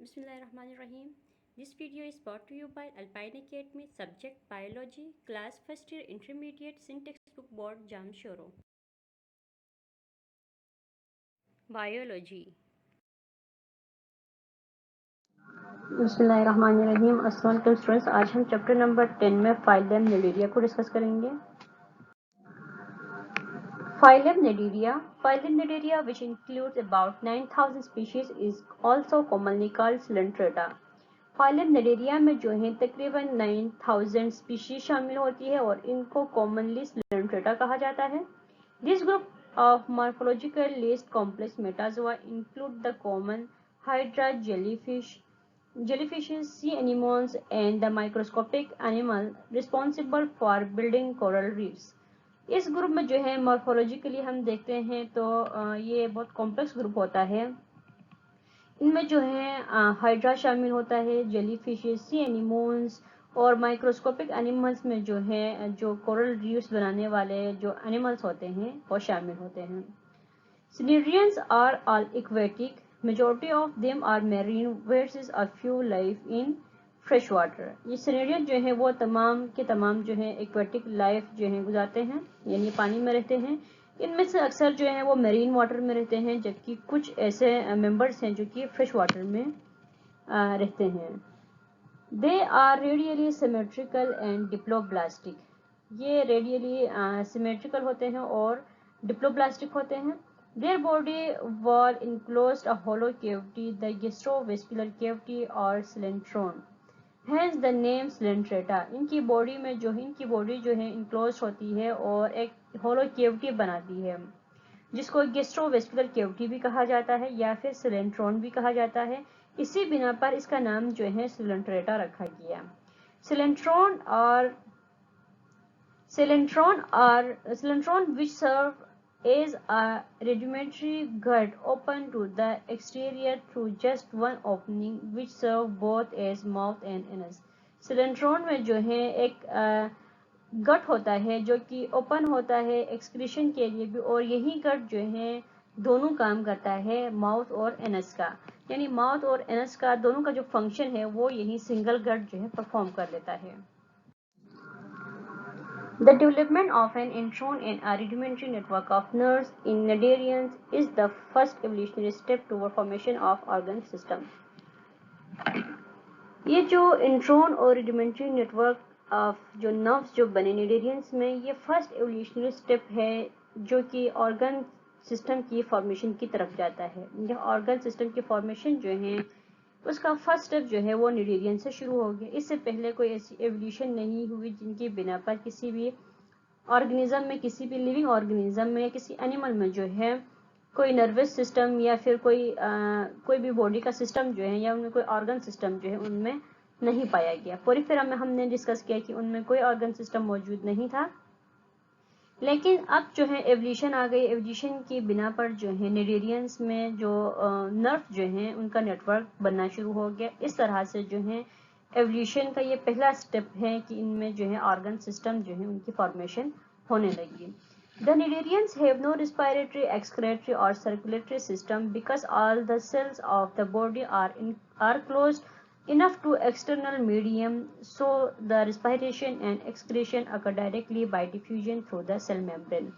Bismillahirrahmanirrahim. This video is brought to you by Alpine Academy, subject Biology, class 1st year intermediate, syntax book board, Jamshoro. Biology. बिस्मिल्लाहिर्रहमानिर्रहीम। अस्सलाम वालेकुम students, आज हम chapter number 10 में phylum Cnidaria को discuss करेंगे। Phylum Cnidaria which includes about 9,000 species is also commonly called Coelenterata। Phylum Cnidaria में जो है तकरीबन 9,000 स्पीशीज शामिल होती है और इनको कॉमनली Coelenterata कहा जाता है। This group of morphological list complex Metazoa include the common hydra jellyfishes, sea anemones, and the microscopic animal responsible for building coral reefs। इस ग्रुप में जो है मॉर्फोलॉजिकली हम देखते हैं तो ये बहुत कॉम्प्लेक्स ग्रुप होता है। इनमें जो है हाइड्रा शामिल होता है, जेलीफिशेस, सी एनिमोन्स और माइक्रोस्कोपिक एनिमल्स में जो है जो कोरल रीफ्स बनाने वाले जो एनिमल्स होते हैं वो शामिल होते हैं। Cnidarians are all aquatic. Majority of them are marine, versus a few live in fresh water। ये Cnidarian जो है वो तमाम के तमाम जो है एक्वेटिक लाइफ जो है गुजारते हैं, यानी पानी में रहते हैं। इनमें से अक्सर जो है वो मेरीन वाटर में रहते हैं, जबकि कुछ ऐसे मेंबर्स हैं जो कि फ्रेश वाटर में रहते हैं। They are radially symmetrical and diploblastic। ये रेडियली सिमेट्रिकल होते हैं और डिप्लोब्लास्टिक होते हैं। Their body wall enclosed a hollow cavity, the gastrovascular cavity or coelentron, hence the name Coelenterata। इनकी बॉडी जो है enclosed होती है और एक hollow cavity बनाती है, जिसको गैस्ट्रोवेस्कुलर कैविटी भी कहा जाता है या फिर Coelentron भी कहा जाता है। इसी बिना पर इसका नाम जो है Coelenterata रखा गया। Coelentron which serve as a rudimentary gut open to the exterior through just one opening, which serve both as mouth and anus। Coelentron में जो है एक गट होता है जो कि ओपन होता है एक्सक्रीशन के लिए भी, और यही गट जो है दोनों काम करता है माउथ और एनस का, यानी माउथ और एनस का दोनों का जो फंक्शन है वो यही सिंगल गट जो है परफॉर्म कर लेता है। The development of an intron and a rudimentary network of nerves in cnidarians is the first evolutionary step toward formation of organ system। ये जो इंट्रॉन और रुडिमेंट्री नेटवर्क ऑफ जो नर्व्स जो बने निडेरियंस में, ये फर्स्ट एवोल्यूशनरी स्टेप है जो कि ऑर्गन सिस्टम की फॉर्मेशन की तरफ जाता है। यह ऑर्गन सिस्टम की फॉर्मेशन जो है उसका फर्स्ट स्टेप जो है वो निडेरियन से शुरू हो गया। इससे पहले कोई ऐसी एवोल्यूशन नहीं हुई जिनकी बिना पर किसी भी ऑर्गेनिज्म में, किसी भी लिविंग ऑर्गेनिज्म में या किसी एनिमल में जो है कोई नर्वस सिस्टम या फिर कोई भी बॉडी का सिस्टम जो है या उनमें कोई ऑर्गन सिस्टम जो है उनमें नहीं पाया गया। पोरिफेरा में हमने डिस्कस किया कि उनमें कोई ऑर्गन सिस्टम मौजूद नहीं था, लेकिन अब जो है एवोल्यूशन आ गई। एवोल्यूशन की बिना पर जो है निडेरियंस में जो नर्व जो है उनका नेटवर्क बनना शुरू हो गया। इस तरह से जो है एवोल्यूशन का ये पहला स्टेप है कि इनमें जो है ऑर्गन सिस्टम जो है उनकी फॉर्मेशन होने लगी। The cnidarians have no respiratory, excretory or circulatory system because all the cells of the body are closed enough to external medium, so the respiration and excretion occur directly by diffusion through the cell membrane।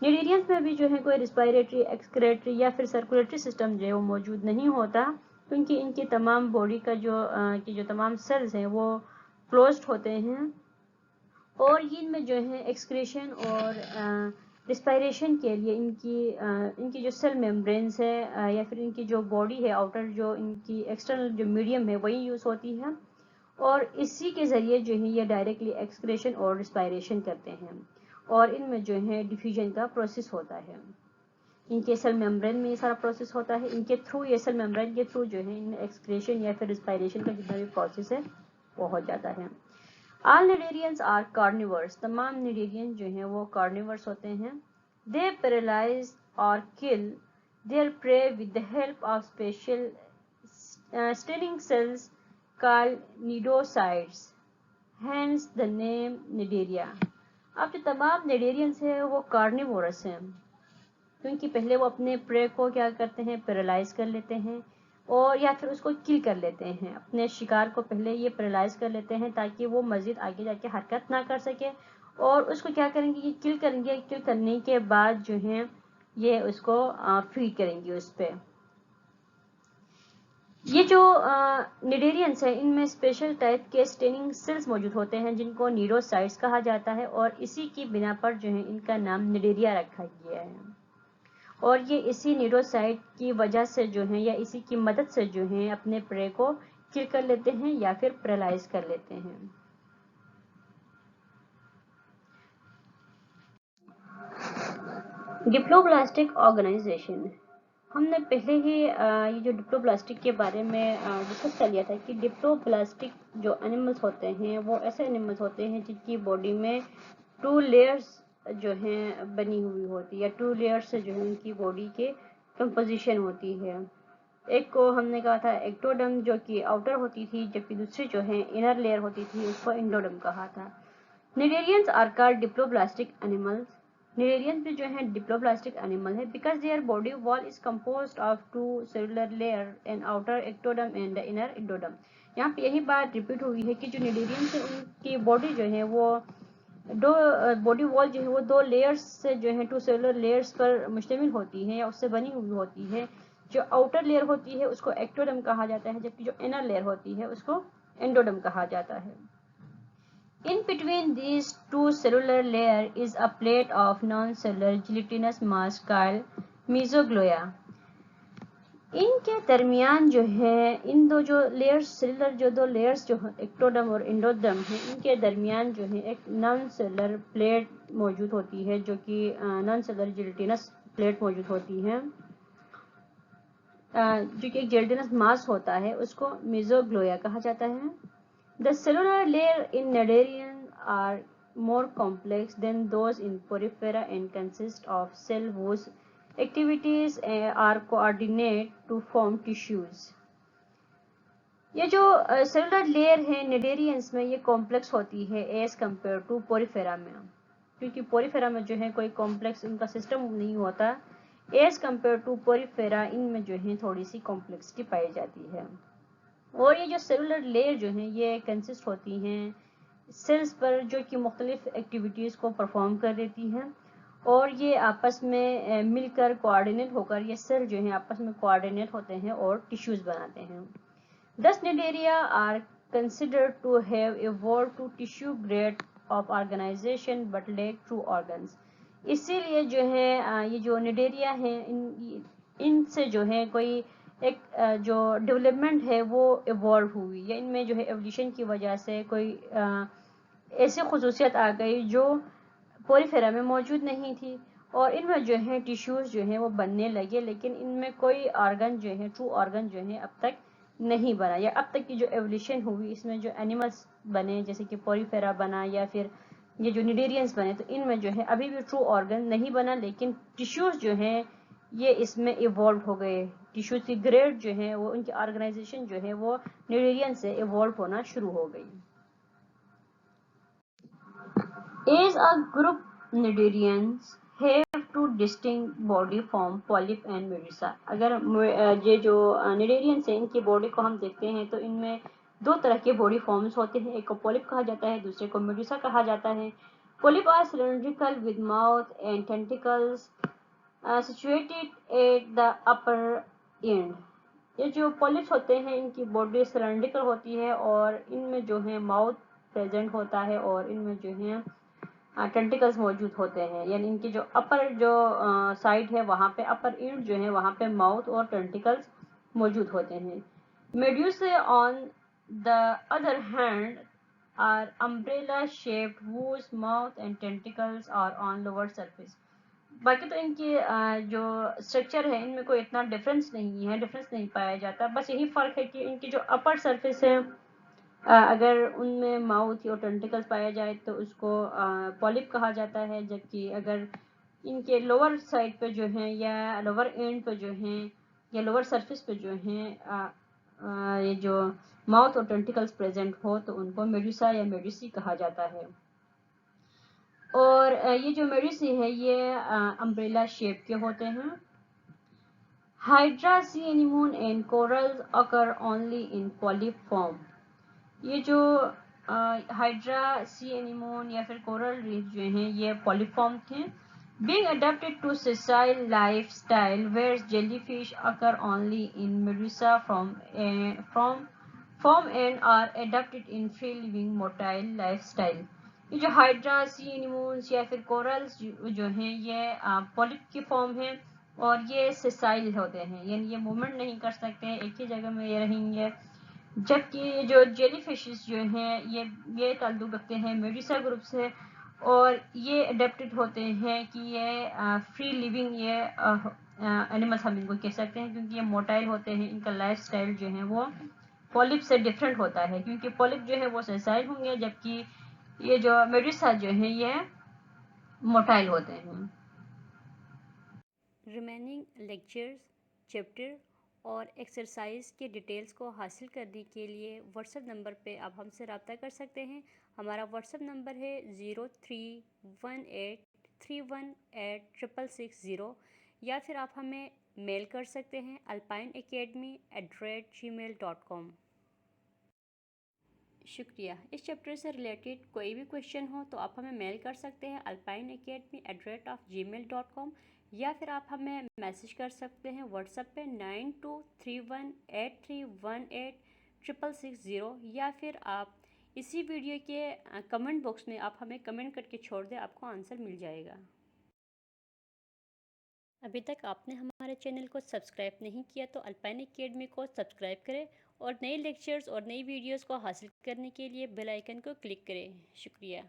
cnidarians में भी जो है कोई respiratory, excretory या फिर circulatory system जो है वो मौजूद नहीं होता, क्योंकि इनकी तमाम बॉडी का जो तमाम सेल्स हैं वो क्लोज्ड होते हैं और इनमें जो है एक्सक्रीशन और रिस्पायरेशन के लिए इनकी जो सेल मेम्ब्रेन्स है या फिर इनकी जो बॉडी है आउटर जो इनकी एक्सटर्नल जो मीडियम है वही यूज़ होती है, और इसी के ज़रिए जो है ये डायरेक्टली एक्सक्रीशन और रिस्पायरेशन करते हैं और इनमें जो है डिफ्यूजन का प्रोसेस होता है। इनके सेल मेम्ब्रेन में ये सारा प्रोसेस होता है, इनके थ्रू ये सेल मेम्ब्रेन के थ्रू जो है इनमें एक्सक्रीशन या फिर रिस्पायरेशन का जितना भी प्रोसेस है वो हो जाता है। All cnidarians are carnivores। तमाम cnidarian जो हैं वो carnivores होते हैं। They paralyze or kill their prey with the help of special stinging cells called cnidocides, hence the name cnidaria। अब जो तमाम cnidarians हैं वो carnivorous हैं, क्योंकि पहले वो अपने प्रे को क्या करते हैं, पैरालाइज कर लेते हैं और या फिर उसको किल कर लेते हैं। अपने शिकार को पहले ये पैरालाइज कर लेते हैं ताकि वो मज़ीद आगे जाके हरकत ना कर सके, और उसको क्या करेंगे, ये किल करेंगे। किल करने के बाद जो है ये उसको फीड करेंगे उस पर। ये जो निडेरियंस है, इनमें स्पेशल टाइप के स्टेनिंग सेल्स मौजूद होते हैं जिनको नीडोसाइट्स कहा जाता है, और इसी की बिना पर जो है इनका नाम निडेरिया रखा गया है। और ये इसी नीडोसाइट की वजह से जो है या इसी की मदद से जो है अपने प्रे को किल कर लेते हैं या फिर पैरालाइज कर लेते हैं। डिप्लोब्लास्टिक ऑर्गेनाइजेशन, हमने पहले ही ये जो डिप्लोब्लास्टिक के बारे में डिस्कस कर लिया था कि डिप्लोब्लास्टिक जो एनिमल्स होते हैं वो ऐसे एनिमल्स होते हैं जिनकी बॉडी में 2 लेयर्स जो हैं बनी हुई होती है, या 2 लेयर्स से जो है उनकी बॉडी के कंपोजिशन होती है। एक को हमने कहा था एक्टोडर्म जो कि आउटर होती थी, जबकि दूसरी जो है इनर लेयर होती थी, उसको एंडोडर्म कहा था। Cnidarians are called diploblastic animals. Cnidarians भी जो है डिप्लोब्लास्टिक एनिमल है because their body wall is composed of 2 cellular layer, an outer ectoderm and inner endoderm. यहाँ पे यही बात रिपीट हुई है कि जो निडेरियंस है उनकी बॉडी जो है वो दो बॉडी वॉल जो है वो 2 लेयर्स से जो है 2 सेलुलर लेयर्स पर मुश्तमिल होती है या उससे बनी हुई होती है। जो आउटर लेयर होती है उसको एक्टोडर्म कहा जाता है, जबकि जो इनर लेयर होती है उसको एंडोडर्म कहा जाता है। In between these 2 cellular layers is a plate of non-cellular gelatinous mass called mesoglea. इनके दरमियान जो है इन दो जो लेयर्स सेलुलर जो 2 लेयर्स जो एक्टोडर्म और एंडोडर्म है, इनके दरमियान जो है एक नॉन सेलुलर प्लेट मौजूद होती है जो कि नॉन सेलुलर जेलेटिनस प्लेट मौजूद होती है, जो कि एक जेलेटिनस मास होता है, उसको मेसोग्लोया कहा जाता है। The cellular layer in Cnidarian are more complex than those in Porifera and consist of cells whose activities are coordinate to form tissues. ये जो सेलुलर लेयर है निडेरियंस में, ये कॉम्प्लेक्स होती है एज कम्पेयर टू पोरीफेरा में, क्योंकि Porifera में जो है कोई कॉम्प्लेक्स उनका सिस्टम नहीं होता। एज कम्पेयर टू पोरीफेरा इनमें जो है थोड़ी सी कॉम्प्लेक्सिटी पाई जाती है। और ये जो सेलुलर लेयर जो हैं ये कंसिस्ट होती हैं सेल्स पर जो कि मुख्तलिफ एक्टिविटीज़ को परफॉर्म कर देती हैं, और ये आपस में मिलकर कोऑर्डिनेट होकर ये सेल जो हैं आपस में कोऑर्डिनेट होते हैं और टिश्यूज़ बनाते हैं। Thus Cnidaria are considered to have evolved to tissue grade of organisation but lack true organs. इसीलिए जो है ये जो निडेरिया हैं इनसे जो है कोई एक जो डेवलपमेंट है वो इवॉल्व हुई, या इनमें जो है एवोल्यूशन की वजह से कोई ऐसी खसूसियत आ गई जो पोरीफेरा में मौजूद नहीं थी, और इनमें जो है टिश्यूज़ जो हैं वो बनने लगे, लेकिन इनमें कोई ऑर्गन जो है ट्रू ऑर्गन जो है अब तक नहीं बना, या अब तक की जो एवोल्यूशन हुई इसमें जो एनिमल्स बने जैसे कि पोरीफेरा बना या फिर ये जो निडेरियंस बने, तो इनमें जो है अभी भी ट्रू ऑर्गन नहीं बना, लेकिन टिश्यूज़ जो हैं ये इसमें इवॉल्व हो गए। टिश्यूज़ की ग्रेड जो है वो उनकी ऑर्गेनाइजेशन जो है वो निडेरियन से इवॉल्व होना शुरू हो गई। As a group, Cnidarians have two distinct body form, polyp and medusa. अगर ये जो निडेरियंस हैं इनकी बॉडी को हम देखते हैं तो इनमें 2 तरह के बॉडी फॉर्म्स होते हैं, एक को पोलिप कहा जाता है, दूसरे को मेडुसा कहा जाता है। Polyp are cylindrical with mouth and tentacles situated at the upper end. ये जो पोलिप्स होते हैं इनकी बॉडी सिलेंड्रिकल होती है और इनमें जो है माउथ प्रेजेंट होता है और इनमें जो है टेंटिकल्स मौजूद होते हैं, यानी इनकी जो अपर जो साइड है वहाँ पे अपर एंड जो है वहाँ पे माउथ और टेंटिकल्स मौजूद होते हैं। Medusa on the other hand are umbrella shaped whose mouth and tentacles are on lower surface. बाकी तो इनकी जो स्ट्रक्चर है इनमें कोई इतना डिफरेंस नहीं पाया जाता, बस यही फ़र्क है कि इनकी जो अपर सरफेस है अगर उनमें माउथ और टेंटिकल्स पाया जाए तो उसको पॉलिप कहा जाता है, जबकि अगर इनके लोअर साइड पे जो है या लोअर एंड पे जो है या लोअर सरफेस पे जो है ये जो माउथ और टेंटिकल्स प्रेजेंट हो तो उनको मेडुसा या मेडुसी कहा जाता है। और ये जो मेडुसी है ये अम्ब्रेला शेप के होते हैं। Hydra, C anemone and corals occur only in polyp form. ये जो हाइड्रा, सी एनिमोन या फिर कोरल रीफ जो हैं ये पॉलीफॉर्म थे। Being adapted to sessile lifestyle where jellyfish occur only in medusa from and are adapted in free living motile lifestyle। ये जो हाइड्रा, सी एनिमोन्स या फिर कोरल्स जो हैं ये पॉलिप की फॉर्म है और ये सेसाइल होते हैं, यानी ये मूवमेंट नहीं कर सकते हैं, एक ही जगह में ये रहेंगे। जबकि जो जेली फिशेस जो हैं ये ताल्लुक़ रखते हैं मेडुसा ग्रुप से और ये अडेप्टेड होते हैं कि ये फ्री लिविंग ये एनिमल्स हम इनको कह सकते हैं, क्योंकि ये मोटाइल होते हैं। इनका लाइफ स्टाइल जो है वो पॉलिप से डिफरेंट होता है, क्योंकि पॉलिप जो है वो सेसाइल होंगे जबकि ये जो मेडुसा जो है ये मोटाइल होते हैं। रिमेनिंग लेक्चर्स, चैप्टर और एक्सरसाइज के डिटेल्स को हासिल करने के लिए व्हाट्सएप नंबर पे आप हमसे रब्ता कर सकते हैं। हमारा व्हाट्सएप नंबर है 0318318660, या फिर आप हमें मेल कर सकते हैं alpineacademy@gmail.com। शुक्रिया। इस चैप्टर से रिलेटेड कोई भी क्वेश्चन हो तो आप हमें मेल कर सकते हैं alpineacademy@gmail.com, या फिर आप हमें मैसेज कर सकते हैं व्हाट्सएप पे 923183186660, या फिर आप इसी वीडियो के कमेंट बॉक्स में आप हमें कमेंट करके छोड़ दें, आपको आंसर मिल जाएगा। अभी तक आपने हमारे चैनल को सब्सक्राइब नहीं किया तो अल्पाइन एकेडमी को सब्सक्राइब करें और नए लेक्चर्स और नई वीडियोस को हासिल करने के लिए बेल आइकन को क्लिक करें। शुक्रिया।